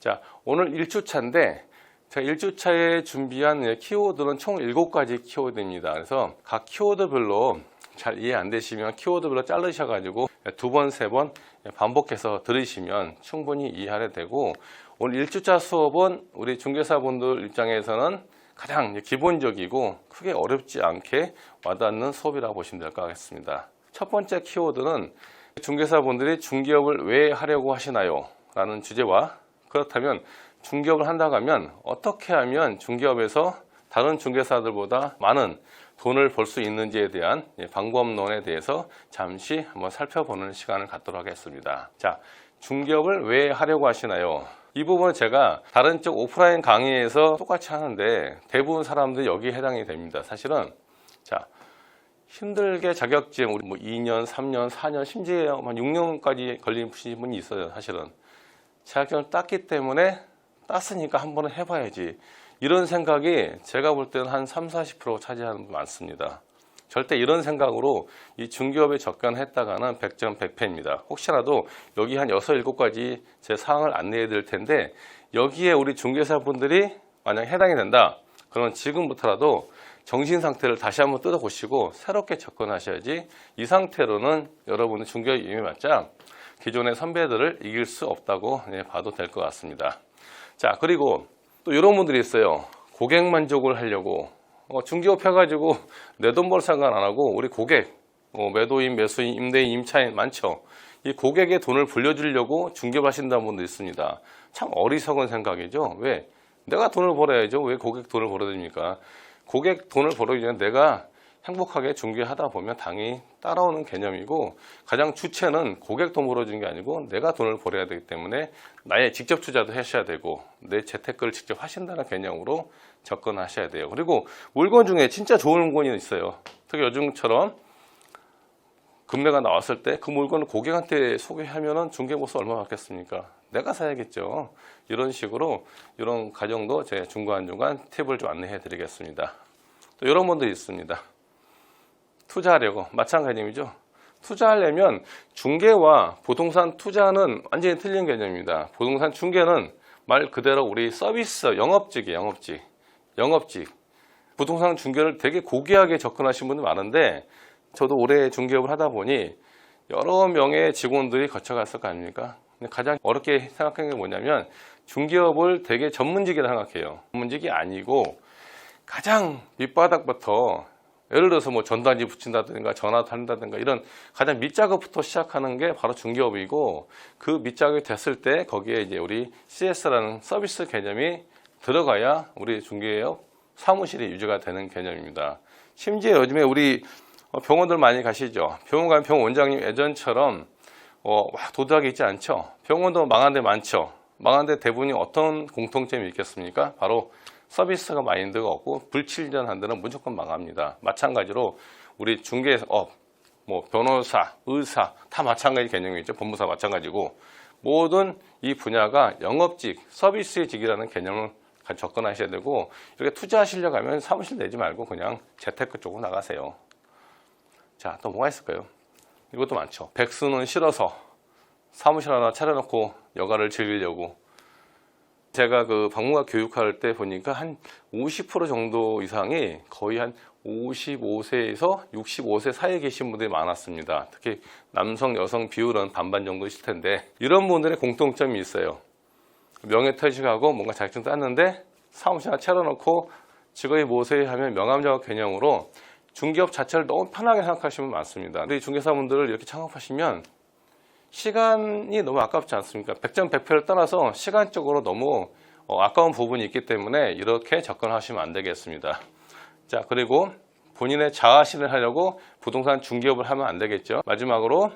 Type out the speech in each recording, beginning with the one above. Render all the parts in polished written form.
자, 오늘 1주차인데 제가 1주차에 준비한 키워드는 총 7가지 키워드입니다. 그래서 각 키워드별로 잘 이해 안 되시면 키워드별로 자르셔가지고 2번, 3번 반복해서 들으시면 충분히 이해하게 되고, 오늘 1주차 수업은 우리 중개사분들 입장에서는 가장 기본적이고 크게 어렵지 않게 와닿는 수업이라고 보시면 될 것 같습니다. 첫 번째 키워드는 중개사분들이 중개업을 왜 하려고 하시나요? 라는 주제와, 그렇다면 중개업을 한다고 하면 어떻게 하면 중개업에서 다른 중개사들보다 많은 돈을 벌 수 있는지에 대한 방법론에 대해서 잠시 한번 살펴보는 시간을 갖도록 하겠습니다. 자, 중개업을 왜 하려고 하시나요? 이 부분은 제가 다른 쪽 오프라인 강의에서 똑같이 하는데 대부분 사람들이 여기에 해당이 됩니다. 사실은 자, 힘들게 자격증 우리 2년, 3년, 4년, 심지어 6년까지 걸린 분이 있어요. 사실은 자격증을 땄기 때문에 땄으니까 한번 해봐야지, 이런 생각이 제가 볼 때는 한 30-40% 차지하는 분 많습니다. 절대 이런 생각으로 이 중개업에 접근했다가는 100점 100패입니다. 혹시라도 여기 한 6-7가지 제 사항을 안내해 드릴 텐데, 여기에 우리 중개사분들이 만약 해당이 된다, 그러면 지금부터라도 정신 상태를 다시 한번 뜯어 보시고 새롭게 접근하셔야지, 이 상태로는 여러분의 중개업 임해봤자 기존의 선배들을 이길 수 없다고 봐도 될 것 같습니다. 자, 그리고 또 이런 분들이 있어요. 고객 만족을 하려고 중개업 해가지고 내 돈 벌 생각 안 하고 우리 고객, 매도인, 매수인, 임대인, 임차인 많죠. 이 고객의 돈을 불려주려고 중개업 하신다는 분도 있습니다. 참 어리석은 생각이죠. 왜? 내가 돈을 벌어야죠. 왜 고객 돈을 벌어야 됩니까? 고객 돈을 벌어기 전에 내가 행복하게 중개하다 보면 당연히 따라오는 개념이고, 가장 주체는 고객 돈 벌어주는 게 아니고 내가 돈을 벌어야 되기 때문에 나의 직접 투자도 하셔야 되고 내 재테크를 직접 하신다는 개념으로 접근하셔야 돼요. 그리고 물건 중에 진짜 좋은 물건이 있어요. 특히 요즘처럼 금매가 나왔을 때 그 물건을 고객한테 소개하면은 중개보수 얼마 받겠습니까? 내가 사야겠죠. 이런 식으로 이런 과정도 제가 중간중간 팁을 좀 안내해 드리겠습니다. 또 이런 분들이 있습니다. 투자하려고, 마찬가지죠. 투자하려면 중개와 부동산 투자는 완전히 틀린 개념입니다. 부동산 중개는 말 그대로 우리 서비스, 영업직이에요. 영업직. 부동산 중개를 되게 고귀하게 접근하신 분들 많은데, 저도 오래 중개업을 하다 보니 여러 명의 직원들이 거쳐갔을 거 아닙니까? 근데 가장 어렵게 생각하는 게 뭐냐면, 중개업을 되게 전문직이라 생각해요. 전문직이 아니고 가장 밑바닥부터, 예를 들어서 전단지 붙인다든가 전화도 한다든가 이런 가장 밑작업부터 시작하는 게 바로 중개업이고, 그 밑작업이 됐을 때 거기에 이제 우리 CS라는 서비스 개념이 들어가야 우리 중개업 사무실이 유지가 되는 개념입니다. 심지어 요즘에 우리 병원들 많이 가시죠. 병원 가면 병원 원장님 예전처럼 도드하게 있지 않죠. 병원도 망한 데 많죠. 망한 데 대부분이 어떤 공통점이 있겠습니까? 바로 서비스가 마인드가 없고 불친절한 데는 무조건 망합니다. 마찬가지로 우리 중개업, 변호사, 의사 다 마찬가지 개념이죠. 법무사 마찬가지고, 모든 이 분야가 영업직, 서비스의 직이라는 개념을 접근하셔야 되고, 이렇게 투자하시려고 하면 사무실 내지 말고 그냥 재테크 쪽으로 나가세요. 자, 또 뭐가 있을까요? 이것도 많죠. 백수는 싫어서 사무실 하나 차려놓고 여가를 즐기려고. 제가 그 박물관 교육할 때 보니까 한 50% 정도 이상이 거의 한 55세에서 65세 사이에 계신 분들이 많았습니다. 특히 남성, 여성 비율은 반반 정도 있을 텐데, 이런 분들의 공통점이 있어요. 명예퇴직하고 뭔가 자격증 땄는데 사무실 하나 차려놓고 직업이 뭐세요 하면 명함작업 개념으로 중개업 자체를 너무 편하게 생각하시는 분 많습니다. 근데 중개사분들을 이렇게 창업하시면 시간이 너무 아깝지 않습니까? 100점 100패를 떠나서 시간적으로 너무 아까운 부분이 있기 때문에 이렇게 접근하시면 안 되겠습니다. 자, 그리고 본인의 자아실현을 하려고 부동산 중개업을 하면 안 되겠죠. 마지막으로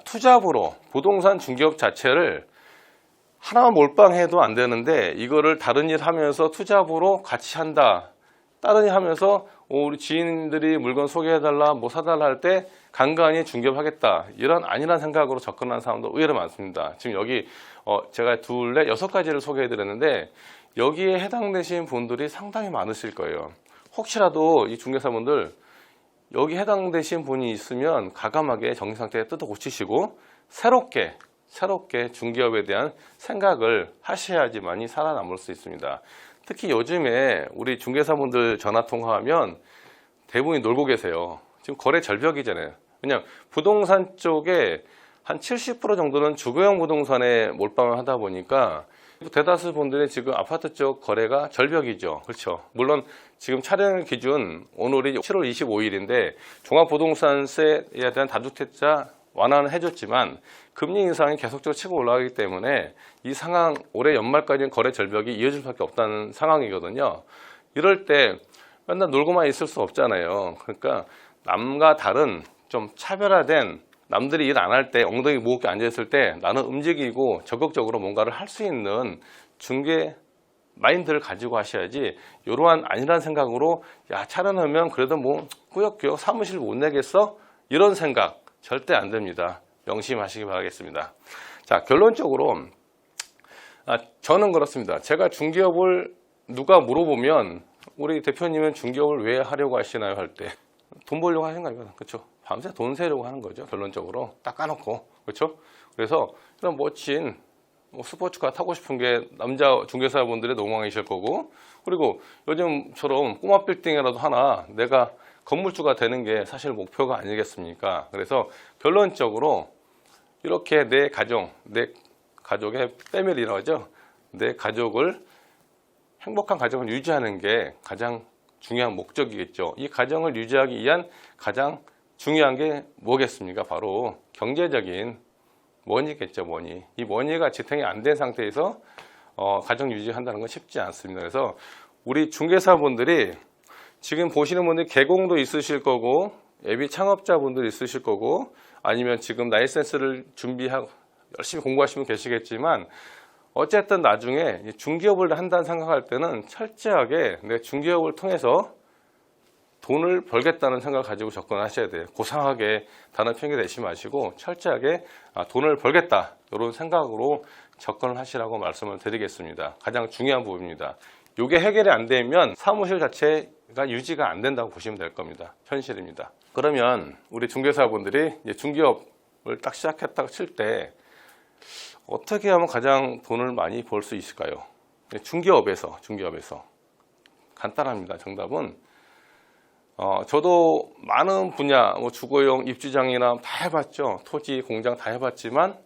투잡으로 부동산 중개업 자체를 하나만 몰빵해도 안 되는데, 이거를 다른 일 하면서 투잡으로 같이 한다, 다른 일 하면서 우리 지인들이 물건 소개해달라, 사달라 할 때 간간히 중개업 하겠다, 이런 아니란 생각으로 접근하는 사람도 의외로 많습니다. 지금 여기 제가 2, 6가지를 소개해 드렸는데 여기에 해당되신 분들이 상당히 많으실 거예요. 혹시라도 이 중개사분들 여기 해당되신 분이 있으면 과감하게 정신 상태에 뜯어 고치시고 새롭게 새롭게 중개업에 대한 생각을 하셔야지만이 살아남을 수 있습니다. 특히 요즘에 우리 중개사분들 전화 통화하면 대부분이 놀고 계세요. 지금 거래 절벽이잖아요. 왜냐하면 부동산 쪽에 한 70% 정도는 주거용 부동산에 몰빵을 하다 보니까 대다수 분들이 지금 아파트 쪽 거래가 절벽이죠. 그렇죠. 물론 지금 촬영 기준 오늘이 7월 25일인데 종합부동산세에 대한 다주택자 완화는 해줬지만 금리 인상이 계속적으로 치고 올라가기 때문에 이 상황 올해 연말까지는 거래 절벽이 이어질 수밖에 없다는 상황이거든요. 이럴 때 맨날 놀고만 있을 수 없잖아요. 그러니까 남과 다른 좀 차별화된 남들이 일 안 할 때 엉덩이 무겁게 앉아있을 때 나는 움직이고 적극적으로 뭔가를 할 수 있는 중개 마인드를 가지고 하셔야지 이러한 아니란 생각으로 야 차려놓으면 그래도 뭐 꾸역꾸역 사무실 못 내겠어? 이런 생각 절대 안 됩니다. 명심하시기 바라겠습니다. 자, 결론적으로 저는 그렇습니다. 제가 중개업을 누가 물어보면 우리 대표님은 중개업을 왜 하려고 하시나요? 할 때 돈 벌려고 하는 거아니거든. 그렇죠? 밤새 돈 세려고 하는 거죠. 결론적으로 딱 까놓고. 그렇죠? 그래서 이런 멋진 스포츠카 타고 싶은 게 남자 중개사분들의 로망이실 거고, 그리고 요즘처럼 꼬마 빌딩이라도 하나 내가 건물주가 되는 게 사실 목표가 아니겠습니까? 그래서 결론적으로 이렇게 내 가족의 패밀리라고 하죠. 내 가족을 행복한 가정을 유지하는 게 가장 중요한 목적이겠죠. 이 가정을 유지하기 위한 가장 중요한 게 뭐겠습니까? 바로 경제적인 머니겠죠, 머니. 이 머니가 지탱이 안 된 상태에서 가정 유지한다는 건 쉽지 않습니다. 그래서 우리 중개사분들이 지금 보시는 분들이 개공도 있으실 거고, 예비 창업자분들 있으실 거고, 아니면 지금 라이센스를 준비하고 열심히 공부하시면 계시겠지만, 어쨌든 나중에 중개업을 한다는 생각할 때는 철저하게 내 중개업을 통해서 돈을 벌겠다는 생각을 가지고 접근하셔야 돼요. 고상하게 다른 핑계 대지 마시고 철저하게 돈을 벌겠다 이런 생각으로 접근을 하시라고 말씀을 드리겠습니다. 가장 중요한 부분입니다. 이게 해결이 안 되면 사무실 자체가 유지가 안 된다고 보시면 될 겁니다. 현실입니다. 그러면 우리 중개사분들이 이제 중개업을 딱 시작했다고 칠 때 어떻게 하면 가장 돈을 많이 벌 수 있을까요? 중개업에서 간단합니다. 정답은 저도 많은 분야, 주거용 입주장이나 다 해봤죠. 토지, 공장 다 해봤지만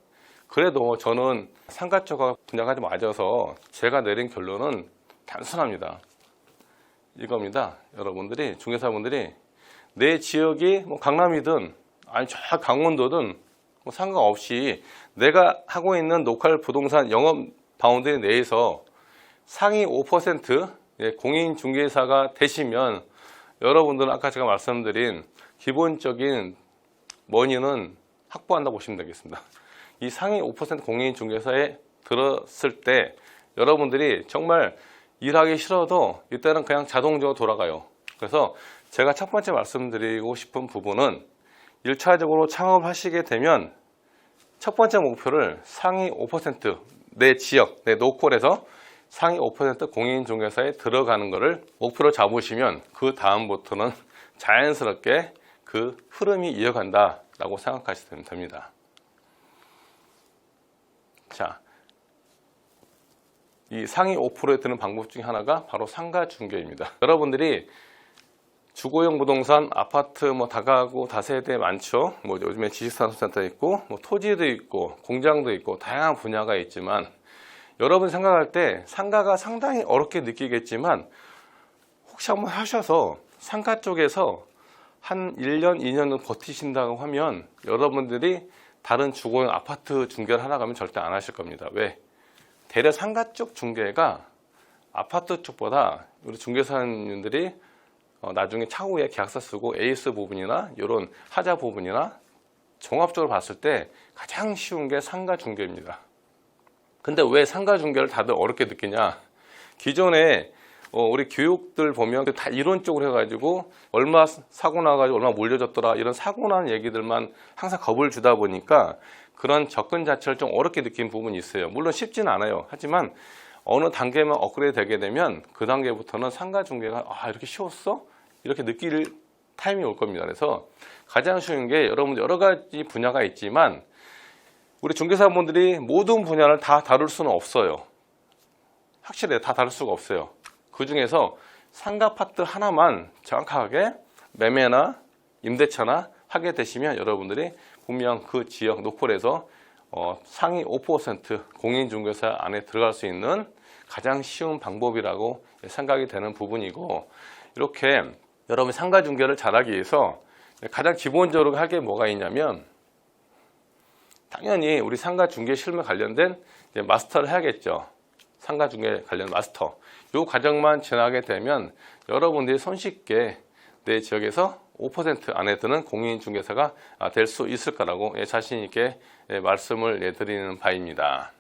그래도 저는 상가 쪽 분야가 좀 맞아서 제가 내린 결론은 단순합니다. 이겁니다. 여러분들이, 중개사분들이 내 지역이 강남이든 아니 저 강원도든 상관없이 내가 하고 있는 로컬 부동산 영업 바운드리 내에서 상위 5% 공인중개사가 되시면 여러분들은 아까 제가 말씀드린 기본적인 머니는 확보한다고 보시면 되겠습니다. 이 상위 5% 공인중개사에 들었을 때 여러분들이 정말 일하기 싫어도 이때는 그냥 자동적으로 돌아가요. 그래서 제가 첫 번째 말씀드리고 싶은 부분은 1차적으로 창업을 하시게 되면 첫 번째 목표를 상위 5% 내 지역, 내 로컬에서 상위 5% 공인중개사에 들어가는 것을 목표로 잡으시면 그 다음부터는 자연스럽게 그 흐름이 이어간다라고 생각하시면 됩니다. 자, 이 상위 5%에 드는 방법 중에 하나가 바로 상가중개입니다. 여러분들이 주거용 부동산, 아파트, 다가구, 다세대 많죠. 요즘에 지식산업센터 있고, 토지도 있고, 공장도 있고, 다양한 분야가 있지만, 여러분 생각할 때 상가가 상당히 어렵게 느끼겠지만, 혹시 한번 하셔서 상가 쪽에서 한 1년, 2년은 버티신다고 하면, 여러분들이 다른 주거용 아파트 중개를 하나 가면 절대 안 하실 겁니다. 왜? 대략 상가 쪽 중개가 아파트 쪽보다 우리 중개사님들이 나중에 차후에 계약서 쓰고 AS 부분이나 이런 하자 부분이나 종합적으로 봤을 때 가장 쉬운 게 상가 중개입니다. 근데 왜 상가 중개를 다들 어렵게 느끼냐? 기존에 우리 교육들 보면 다 이론적으로 해가지고 얼마 사고 나가지고 얼마 물려줬더라 이런 사고 나는 얘기들만 항상 겁을 주다 보니까 그런 접근 자체를 좀 어렵게 느낀 부분이 있어요. 물론 쉽지는 않아요. 하지만 어느 단계만 업그레이드 되게 되면 그 단계부터는 상가 중개가 이렇게 쉬웠어? 이렇게 느낄 타임이 올 겁니다. 그래서 가장 쉬운 게 여러분 여러 가지 분야가 있지만 우리 중개사분들이 모든 분야를 다 다룰 수는 없어요. 확실히 다 다룰 수가 없어요. 그 중에서 상가 파트 하나만 정확하게 매매나 임대차나 하게 되시면 여러분들이 분명 그 지역 노콜에서 상위 5% 공인중개사 안에 들어갈 수 있는 가장 쉬운 방법이라고 생각이 되는 부분이고, 이렇게 여러분이 상가 중개를 잘하기 위해서 가장 기본적으로 할 게 뭐가 있냐면, 당연히 우리 상가 중개 실무 관련된 마스터를 해야겠죠. 상가 중개 관련 마스터. 이 과정만 지나게 되면 여러분들이 손쉽게 내 지역에서 5% 안에 드는 공인중개사가 될 수 있을 거라고 자신 있게 말씀을 드리는 바입니다.